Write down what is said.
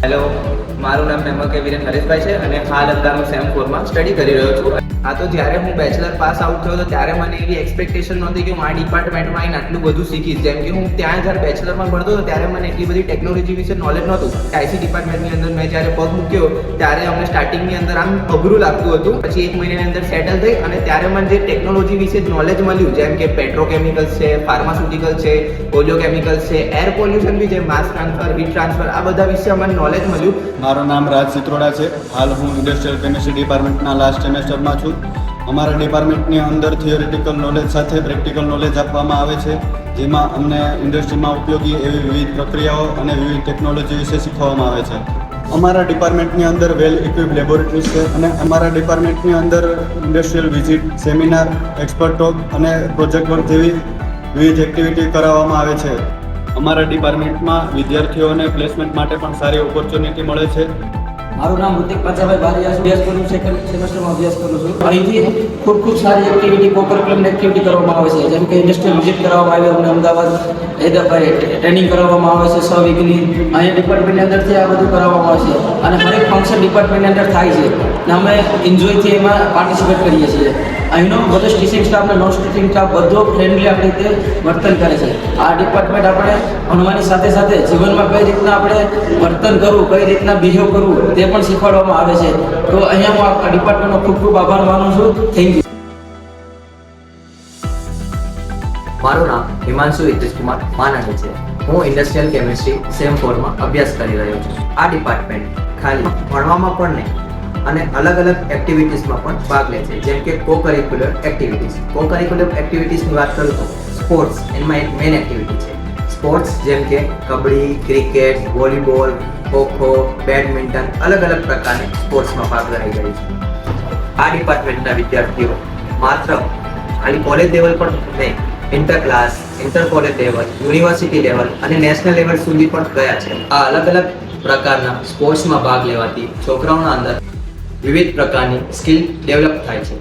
Hello, મારું નામ મેમકે વિરેન હરેશભાઈ છે અને હાલ અત્યારે હું સેમ 4 માં સ્ટડી કરી રહ્યો છું. આ તો જ્યારે હું બેચલર પાસ આઉટ થયો તો ત્યારે મને એવી એક્સપેક્ટેશન નહોતી કે હું આ ડિપાર્ટમેન્ટમાં આવીને આટલું બધું શીખીશ. જેમ કે હું ત્યાં જ્યારે બેચલરમાં ભણતો હતો ત્યારે મને એટલી બધી ટેકનોલોજી વિશે નોલેજ નહોતું. આઈસી ડિપાર્ટમેન્ટની અંદર મેં જ્યારે પગ મૂક્યો ત્યારે અમને સ્ટાર્ટિંગની અંદર આમ અઘરું લાગતું હતું. પછી 1 મહિનાની અંદર સેટલ થઈ અને ત્યારે મને જે ટેકનોલોજી વિશે નોલેજ મળ્યું, જેમ કે પેટ્રોકેમિકલ્સ છે, ફાર્માસ્યુટિકલ્સ છે, ઓલિયોકેમિકલ્સ છે, એર પોલ્યુશન બી છે, માસ ટ્રાન્સફર, હીટ ટ્રાન્સફર, આ બધા વિશે અમને નોલેજ મળ્યું. મારું નામ રાજ સિત્રોડા છે. હાલ હું ઇન્ડસ્ટ્રીયલ કેમિસ્ટ્રી ડિપાર્ટમેન્ટના લાસ્ટ સેમેસ્ટરમાં છું. અમારા ડિપાર્ટમેન્ટની અંદર થિયોરિટિકલ નોલેજ સાથે પ્રેક્ટિકલ નોલેજ આપવામાં આવે છે, જેમાં અમને ઇન્ડસ્ટ્રીમાં ઉપયોગી એવી વિવિધ પ્રક્રિયાઓ અને વિવિધ ટેકનોલોજી વિશે શીખવવામાં આવે છે. અમારા ડિપાર્ટમેન્ટની અંદર વેલ ઇક્વિપ લેબોરેટરીઝ છે અને અમારા ડિપાર્ટમેન્ટની અંદર industrial visit, seminar, expert talk અને પ્રોજેક્ટ વર્ક જેવી વિવિધ એક્ટિવિટી કરાવવામાં આવે છે. અમારા ડિપાર્ટમેન્ટમાં વિદ્યાર્થીઓને પ્લેસમેન્ટ માટે પણ સારી ઓપોર્ચ્યુનિટી મળે છે. મારું નામ ઋતિક પાચાભાઈ બારિયા, અભ્યાસ કરું છું, સેકન્ડ સેમેસ્ટરમાં અભ્યાસ કરું છું. અહીંથી ખૂબ સારી એક્ટિવિટી, કોકરિક્યુલમ એક્ટિવિટી કરવામાં આવે છે, જેમ કે ઇન્ડસ્ટ્રીયલ વિઝિટ કરાવવામાં આવે અમને અમદાવાદ, ટ્રેનિંગ કરાવવામાં આવે છે 6 વીકની. અહીંયા ડિપાર્ટમેન્ટની અંદરથી આ બધું કરાવવામાં આવે છે અને હરેક ફંક્શન ડિપાર્ટમેન્ટની અંદર થાય છે અને અમે એન્જોયથી એમાં પાર્ટિસિપેટ કરીએ છીએ. અહીંનો બધો ટીચિંગ સ્ટાફ અને નોન ટીચિંગ સ્ટાફ બધો ફ્રેન્ડલી આપણી રીતે વર્તન કરે છે. આ ડિપાર્ટમેન્ટ આપણે ભણવાની સાથે સાથે જીવનમાં કઈ રીતના આપણે વર્તન કરવું, કઈ રીતના બિહેવ કરવું તે પણ શીખવાડવામાં આવે છે. તો અહીંયા હું આ ડિપાર્ટમેન્ટનો ખૂબ આભાર માનું છું. Thank you. મારું નામ હિમાંશુ હિતેશકુમાર માનાણી છે. હું ઇન્ડસ્ટ્રીયલ કેમિસ્ટ્રી સેમ 4 માં અભ્યાસ કરી રહ્યો છું. આ ડિપાર્ટમેન્ટ ખાલી ભણવામાં પણ નહીં અને અલગ એક્ટિવિટીઝમાં પણ ભાગ લે છે, જેમ કે કો-કરિક્યુલર એક્ટિવિટીઝ. કો-કરિક્યુલર એક્ટિવિટીઝની વાત કરું તો સ્પોર્ટ્સ એમાં એક મેઇન એક્ટિવિટી છે. સ્પોર્ટ્સ જેમ કે kabaddi, cricket, volleyball, kho kho, badminton, અલગ પ્રકારની સ્પોર્ટ્સમાં ભાગ લઈ રહી છે. આ ડિપાર્ટમેન્ટના વિદ્યાર્થીઓ માત્ર ખાલી કોલેજ લેવલ પણ નહીં, inter class, inter college level, university level અને નેશનલ લેવલ સુધી પણ ગયા છે. આ અલગ પ્રકારના સ્પોર્ટ્સમાં ભાગ લેવાથી છોકરાઓના અંદર વિવિધ પ્રકારની સ્કિલ ડેવલપ થાય છે.